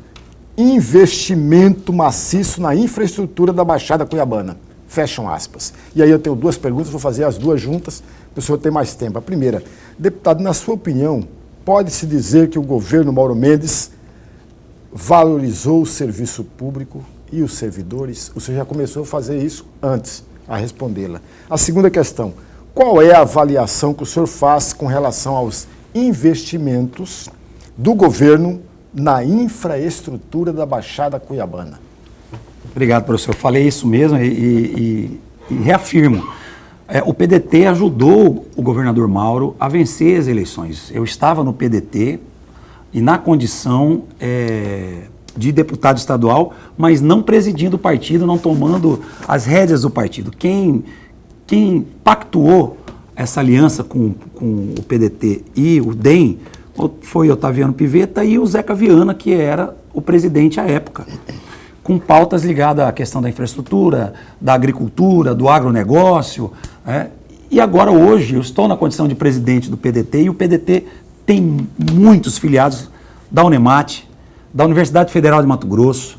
investimento maciço na infraestrutura da Baixada Cuiabana. Fecham aspas. E aí eu tenho 2 perguntas, vou fazer as 2 juntas, para o senhor ter mais tempo. A primeira, deputado, na sua opinião, pode-se dizer que o governo Mauro Mendes valorizou o serviço público e os servidores? O senhor já começou a fazer isso antes, a respondê-la. A segunda questão, qual é a avaliação que o senhor faz com relação aos investimentos do governo na infraestrutura da Baixada Cuiabana? Obrigado, professor. Eu falei isso mesmo e reafirmo. O PDT ajudou o governador Mauro a vencer as eleições. Eu estava no PDT e na condição de deputado estadual, mas não presidindo o partido, não tomando as rédeas do partido. Quem pactuou essa aliança com o PDT e o DEM foi Otaviano Pivetta e o Zeca Viana, que era o presidente à época, com pautas ligadas à questão da infraestrutura, da agricultura, do agronegócio, E agora, hoje, eu estou na condição de presidente do PDT e o PDT tem muitos filiados da Unemate, da Universidade Federal de Mato Grosso,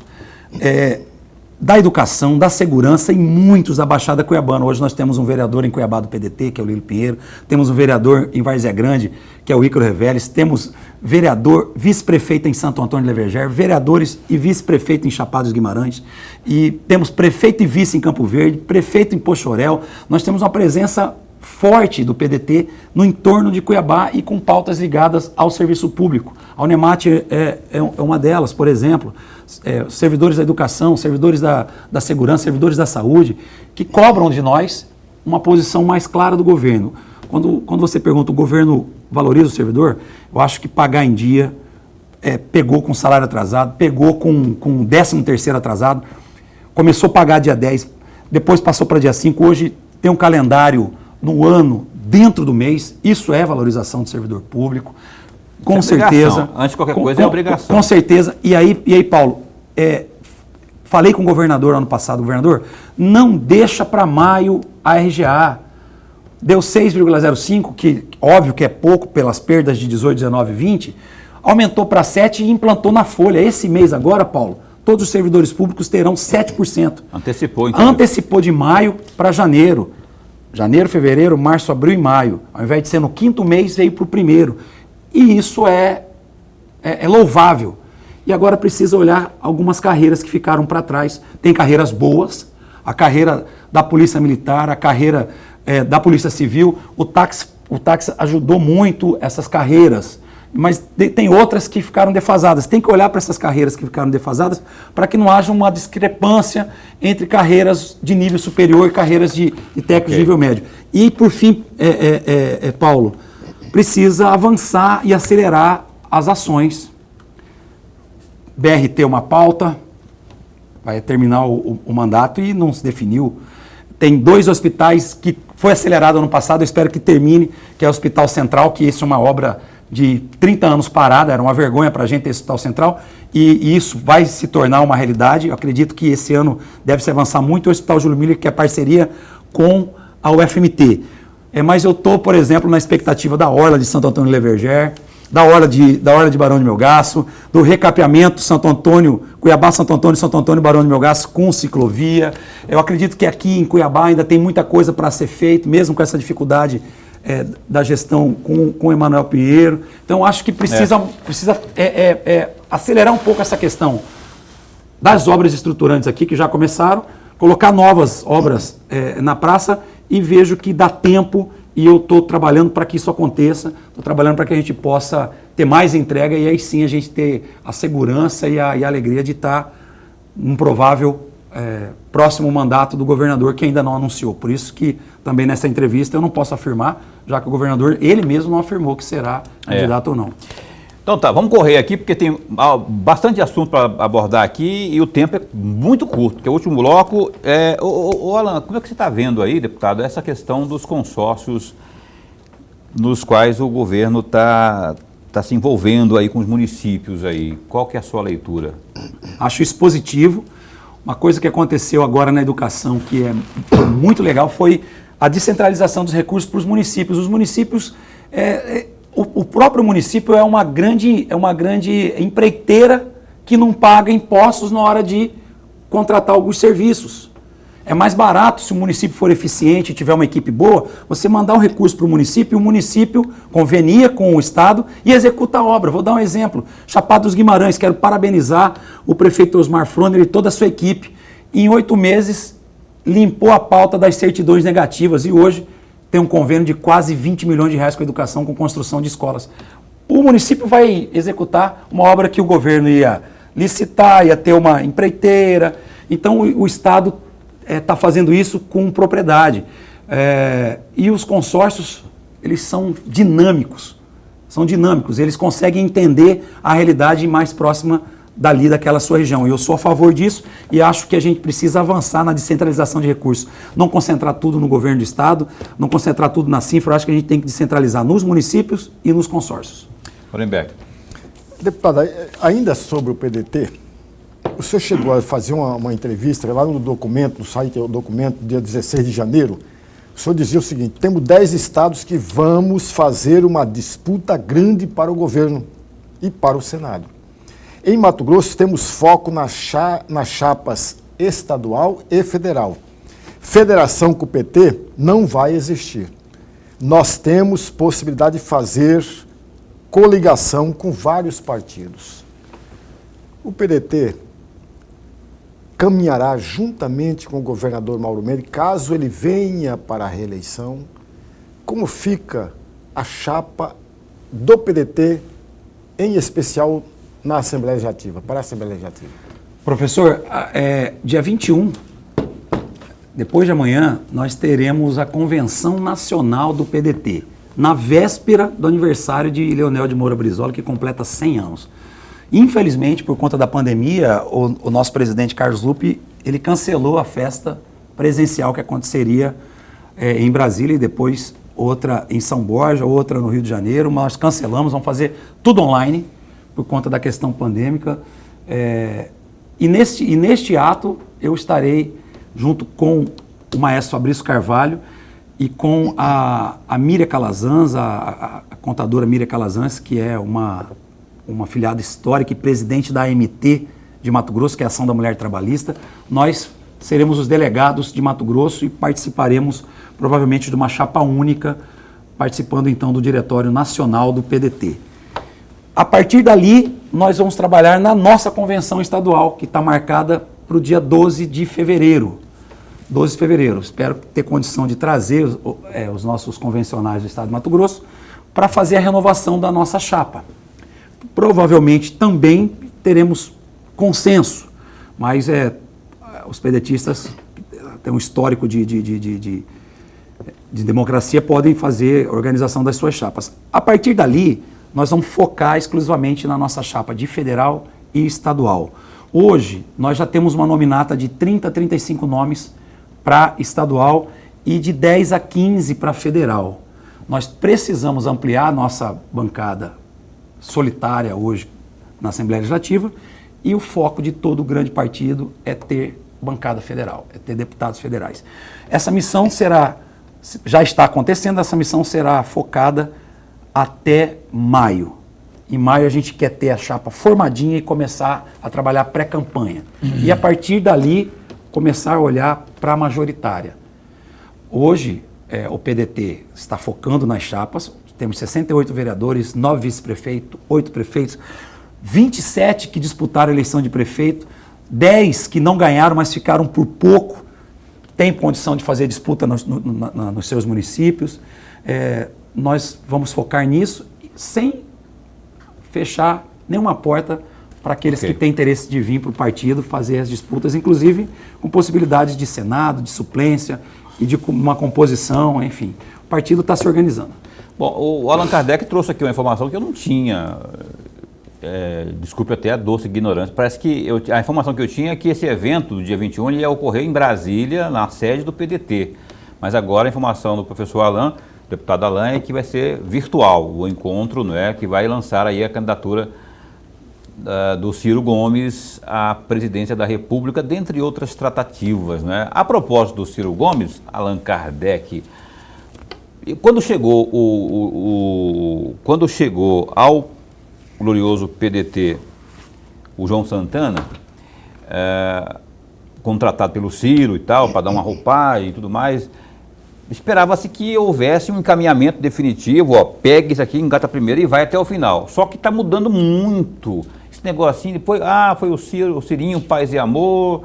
da educação, da segurança e muitos da Baixada Cuiabana. Hoje nós temos um vereador em Cuiabá do PDT, que é o Lílio Pinheiro, temos um vereador em Várzea Grande, que é o Ícaro Reveles, temos vereador, vice-prefeito em Santo Antônio de Leverger, vereadores e vice-prefeito em Chapada dos Guimarães, e temos prefeito e vice em Campo Verde, prefeito em Pochorel. Nós temos uma presença forte do PDT no entorno de Cuiabá e com pautas ligadas ao serviço público. A Unemate é uma delas, por exemplo, servidores da educação, servidores da segurança, servidores da saúde, que cobram de nós uma posição mais clara do governo. Quando você pergunta, o governo valoriza o servidor? Eu acho que pagar em dia, pegou com salário atrasado, pegou com 13º atrasado, começou a pagar dia 10, depois passou para dia 5, hoje tem um calendário no ano, dentro do mês. Isso é valorização do servidor público, com certeza. Antes de qualquer coisa é obrigação. Com certeza. E aí Paulo, falei com o governador ano passado, governador, não deixa para maio a RGA. Deu 6,05, que óbvio que é pouco pelas perdas de 18, 19 e 20, aumentou para 7 e implantou na folha. Esse mês agora, Paulo, todos os servidores públicos terão 7%. Antecipou, então. Antecipou de maio para janeiro. Janeiro, fevereiro, março, abril e maio. Ao invés de ser no 5º mês, veio para o 1º. E isso é louvável. E agora precisa olhar algumas carreiras que ficaram para trás. Tem carreiras boas, a carreira da Polícia Militar, a carreira da Polícia Civil. O táxi ajudou muito essas carreiras, mas tem outras que ficaram defasadas. Tem que olhar para essas carreiras que ficaram defasadas para que não haja uma discrepância entre carreiras de nível superior e carreiras de técnico de nível médio. E, por fim, Paulo, precisa avançar e acelerar as ações. BRT é uma pauta, vai terminar o mandato e não se definiu. Tem 2 hospitais que foi acelerado ano passado, eu espero que termine, que é o Hospital Central, que isso é uma obra de 30 anos parada, era uma vergonha para a gente ter esse Hospital Central, e isso vai se tornar uma realidade. Eu acredito que esse ano deve se avançar muito o Hospital Júlio Miller, que é parceria com a UFMT. Mas eu estou, por exemplo, na expectativa da Orla de Santo Antônio de Leverger, da Orla de Barão de Melgaço, do recapeamento Santo Antônio, Cuiabá, Santo Antônio, Barão de Melgaço com ciclovia. Eu acredito que aqui em Cuiabá ainda tem muita coisa para ser feita, mesmo com essa dificuldade da gestão com o Emanuel Pinheiro. Então, acho que precisa acelerar um pouco essa questão das obras estruturantes aqui, que já começaram, colocar novas obras na praça, e vejo que dá tempo, e eu estou trabalhando para que isso aconteça, estou trabalhando para que a gente possa ter mais entrega, e aí sim a gente ter a segurança e a alegria de estar num provável próximo mandato do governador, que ainda não anunciou. Por isso que também nessa entrevista eu não posso afirmar, já que o governador, ele mesmo não afirmou que será candidato ou não. Então tá, vamos correr aqui, porque tem bastante assunto para abordar aqui e o tempo é muito curto, porque o último bloco Alan, como é que você está vendo aí, deputado, essa questão dos consórcios nos quais o governo está se envolvendo aí com os municípios aí? Qual que é a sua leitura? Acho isso positivo. Uma coisa que aconteceu agora na educação que foi muito legal foi a descentralização dos recursos para os municípios. Os municípios, o próprio município é uma grande empreiteira que não paga impostos na hora de contratar alguns serviços. É mais barato, se o município for eficiente e tiver uma equipe boa, você mandar um recurso para o município convenia com o Estado e executa a obra. Vou dar um exemplo. Chapada dos Guimarães, quero parabenizar o prefeito Osmar Froner e toda a sua equipe. Em 8 meses, limpou a pauta das certidões negativas e hoje tem um convênio de quase 20 milhões de reais com a educação, com construção de escolas. O município vai executar uma obra que o governo ia licitar, ia ter uma empreiteira. Então, o Estado está fazendo isso com propriedade. E os consórcios, eles são dinâmicos. Eles conseguem entender a realidade mais próxima dali daquela sua região. E eu sou a favor disso e acho que a gente precisa avançar na descentralização de recursos. Não concentrar tudo no governo do Estado, não concentrar tudo na Cinfra. Eu acho que a gente tem que descentralizar nos municípios e nos consórcios. Orenberg. Deputado, ainda sobre o PDT, o senhor chegou a fazer uma entrevista lá no documento, no site do documento, dia 16 de janeiro. O O senhor dizia o seguinte: temos 10 estados que vamos fazer uma disputa grande para o governo e para o Senado. Em Mato Grosso, temos foco nas chapas estadual e federal. Federação com o PT não vai existir. Nós temos possibilidade de fazer coligação com vários partidos. O PDT caminhará juntamente com o governador Mauro Mendes, caso ele venha para a reeleição. Como fica a chapa do PDT, em especial na Assembleia Legislativa, para a Assembleia Legislativa? Professor, dia 21, depois de amanhã, nós teremos a Convenção Nacional do PDT, na véspera do aniversário de Leonel de Moura Brizola, que completa 100 anos. Infelizmente, por conta da pandemia, o nosso presidente Carlos Lupe, ele cancelou a festa presencial que aconteceria em Brasília e depois outra em São Borja, outra no Rio de Janeiro. Nós cancelamos, vamos fazer tudo online por conta da questão pandêmica. E neste ato eu estarei junto com o maestro Fabrício Carvalho e com a Miriam Calazans, a contadora Miriam Calazans, que é uma filiada histórica e presidente da AMT de Mato Grosso, que é a Ação da Mulher Trabalhista. Nós seremos os delegados de Mato Grosso e participaremos provavelmente de uma chapa única, participando então do Diretório Nacional do PDT. A partir dali, nós vamos trabalhar na nossa convenção estadual, que está marcada para o dia 12 de fevereiro. 12 de fevereiro. Espero ter condição de trazer os nossos convencionais do Estado de Mato Grosso para fazer a renovação da nossa chapa. Provavelmente também teremos consenso, mas os pedetistas têm um histórico de democracia, podem fazer a organização das suas chapas. A partir dali, nós vamos focar exclusivamente na nossa chapa de federal e estadual. Hoje, nós já temos uma nominata de 30 a 35 nomes para estadual e de 10 a 15 para federal. Nós precisamos ampliar a nossa bancada solitária hoje na Assembleia Legislativa e o foco de todo grande partido é ter bancada federal, é ter deputados federais. Essa missão já está acontecendo, essa missão será focada até maio. Em maio a gente quer ter a chapa formadinha e começar a trabalhar pré-campanha. E a partir dali começar a olhar para a majoritária. Hoje o PDT está focando nas chapas, temos 68 vereadores, 9 vice-prefeitos, 8 prefeitos, 27 que disputaram a eleição de prefeito, 10 que não ganharam, mas ficaram por pouco, têm condição de fazer disputa nos seus municípios. Nós vamos focar nisso sem fechar nenhuma porta para aqueles que têm interesse de vir para o partido fazer as disputas, inclusive com possibilidades de Senado, de suplência e de uma composição, enfim. O partido está se organizando. Bom, o Allan Kardec trouxe aqui uma informação que eu não tinha, desculpe até a doce ignorância, parece que a informação que eu tinha é que esse evento do dia 21 ia ocorrer em Brasília, na sede do PDT, mas agora a informação do professor Allan, deputado Allan, é que vai ser virtual o encontro, que vai lançar aí a candidatura do Ciro Gomes à presidência da República, dentre outras tratativas. A propósito do Ciro Gomes, Allan Kardec, quando chegou ao glorioso PDT o João Santana, contratado pelo Ciro e tal, para dar uma roupagem e tudo mais, esperava-se que houvesse um encaminhamento definitivo, pega isso aqui, engata primeiro e vai até o final. Só que está mudando muito esse negocinho, depois, foi o Cirinho, Paz e Amor,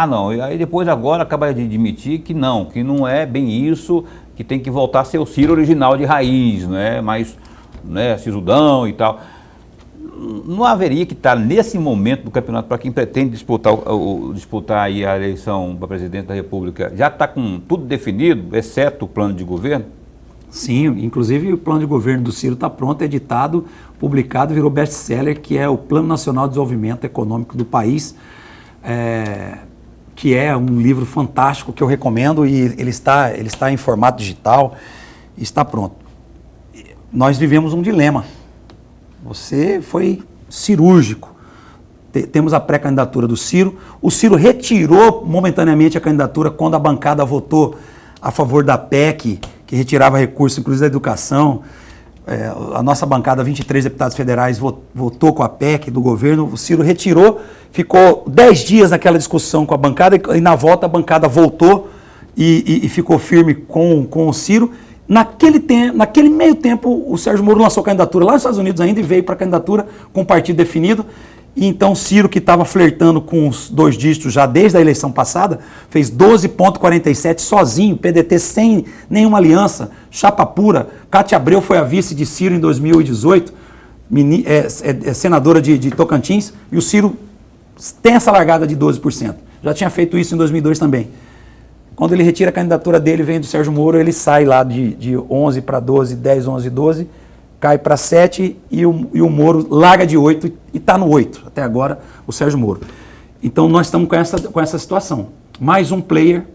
não, e aí depois agora acaba de admitir que não é bem isso, que tem que voltar a ser o Ciro original de raiz, mais sisudão e tal. Não haveria que estar nesse momento do campeonato para quem pretende disputar aí a eleição para presidente da República, já está com tudo definido, exceto o plano de governo? Sim, inclusive o plano de governo do Ciro está pronto, editado, publicado, virou best-seller, que é o Plano Nacional de Desenvolvimento Econômico do país, que é um livro fantástico que eu recomendo e ele está em formato digital e está pronto. Nós vivemos um dilema. Você foi cirúrgico. Temos a pré-candidatura do Ciro. O Ciro retirou momentaneamente a candidatura quando a bancada votou a favor da PEC, que retirava recursos, inclusive da educação. A nossa bancada, 23 deputados federais, votou com a PEC do governo. O Ciro retirou, ficou 10 dias naquela discussão com a bancada e na volta a bancada voltou e ficou firme com o Ciro. Naquele meio tempo, o Sérgio Moro lançou candidatura lá nos Estados Unidos ainda e veio para a candidatura com o partido definido. E então Ciro, que estava flertando com os 2 dígitos já desde a eleição passada, fez 12,47 sozinho, PDT sem nenhuma aliança, chapa pura. Cátia Abreu foi a vice de Ciro em 2018, senadora de Tocantins, e o Ciro tem essa largada de 12%. Já tinha feito isso em 2002 também. Quando ele retira a candidatura dele, vem do Sérgio Moro, ele sai lá de 11 para 12, 10, 11, 12, cai para 7 e o Moro larga de 8 e está no 8, até agora, o Sérgio Moro. Então nós estamos com essa situação. Mais um player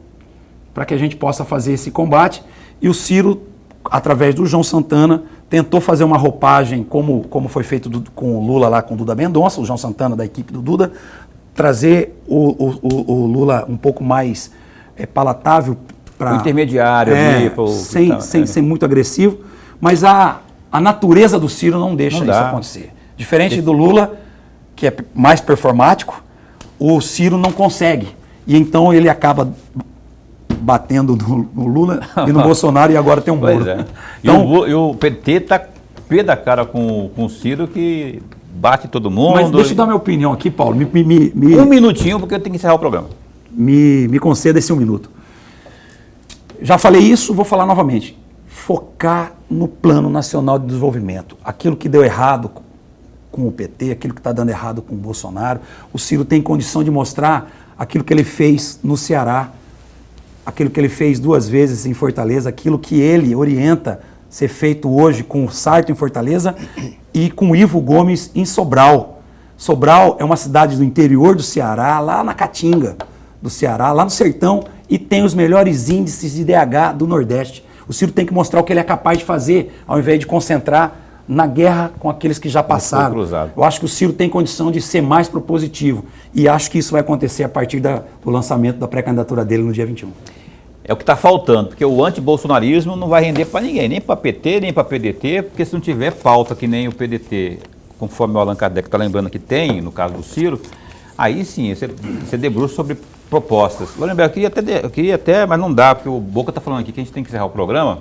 para que a gente possa fazer esse combate. E o Ciro, através do João Santana, tentou fazer uma roupagem, como foi feito com o Lula lá com o Duda Mendonça, o João Santana da equipe do Duda, trazer o Lula um pouco mais palatável para... intermediário. Sem muito agressivo, mas a natureza do Ciro não deixa isso acontecer. Diferente do Lula, que é mais performático, o Ciro não consegue. E então ele acaba batendo no Lula e no Bolsonaro e agora tem um Moro. Então, e o PT está pé da cara com o Ciro, que bate todo mundo. Mas deixa eu dar minha opinião aqui, Paulo. Um minutinho, porque eu tenho que encerrar o programa. Me conceda esse 1 minuto. Já falei isso, vou falar novamente. Focar no Plano Nacional de Desenvolvimento. Aquilo que deu errado com o PT, aquilo que está dando errado com o Bolsonaro. O Ciro tem condição de mostrar aquilo que ele fez no Ceará, aquilo que ele fez 2 vezes em Fortaleza, aquilo que ele orienta ser feito hoje com o Sarto em Fortaleza e com o Ivo Gomes em Sobral. Sobral é uma cidade do interior do Ceará, lá na Caatinga do Ceará, lá no sertão, e tem os melhores índices de DH do Nordeste. O Ciro tem que mostrar o que ele é capaz de fazer, ao invés de concentrar na guerra com aqueles que já passaram. Eu acho que o Ciro tem condição de ser mais propositivo. E acho que isso vai acontecer a partir do lançamento da pré-candidatura dele no dia 21. É o que está faltando, porque o antibolsonarismo não vai render para ninguém, nem para PT, nem para PDT, porque se não tiver pauta que nem o PDT, conforme o Allan Kardec está lembrando que tem, no caso do Ciro, aí sim, você debruça sobre propostas. Lorenberg, eu queria até, mas não dá, porque o Boca está falando aqui que a gente tem que encerrar o programa.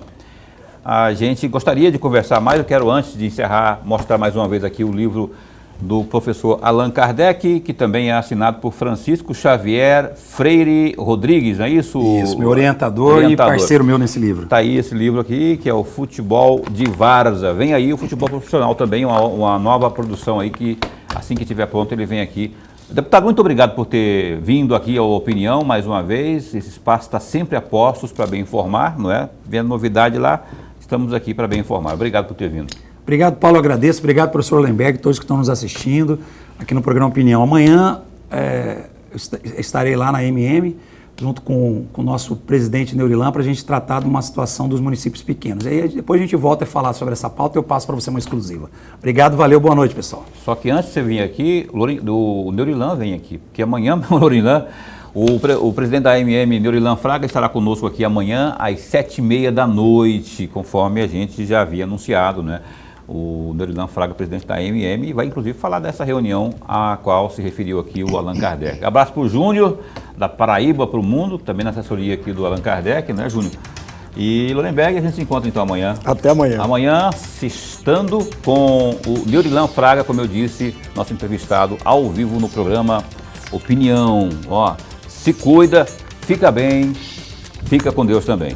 A gente gostaria de conversar mais, eu quero, antes de encerrar, mostrar mais uma vez aqui o livro do professor Allan Kardec, que também é assinado por Francisco Xavier Freire Rodrigues, não é isso? Isso, meu orientador e parceiro meu nesse livro. Está aí esse livro aqui, que é o Futebol de Várzea. Vem aí o futebol profissional também, uma nova produção aí que, assim que estiver pronto, ele vem aqui. Deputado, muito obrigado por ter vindo aqui ao Opinião mais uma vez. Esse espaço está sempre a postos para bem informar, não é? Vendo novidade lá, estamos aqui para bem informar. Obrigado por ter vindo. Obrigado, Paulo, agradeço. Obrigado, professor Lemberg, todos que estão nos assistindo aqui no programa Opinião. Amanhã estarei lá na MM, junto com o nosso presidente Neurilan, para a gente tratar de uma situação dos municípios pequenos. Aí depois a gente volta a falar sobre essa pauta e eu passo para você uma exclusiva. Obrigado, valeu, boa noite, pessoal. Só que antes de você vir aqui, o Neurilan vem aqui, porque amanhã o Neurilan, o presidente da AMM, Neurilan Fraga, estará conosco aqui amanhã às 7h30 da noite, conforme a gente já havia anunciado, né? O Neurilan Fraga, presidente da AMM, vai inclusive falar dessa reunião a qual se referiu aqui o Allan Kardec. Abraço para o Júnior, da Paraíba para o mundo, também na assessoria aqui do Allan Kardec, né, Júnior? E Lorenberg, a gente se encontra então amanhã. Até amanhã. Amanhã, estando com o Neurilan Fraga, como eu disse, nosso entrevistado ao vivo no programa Opinião. Ó, se cuida, fica bem, fica com Deus também.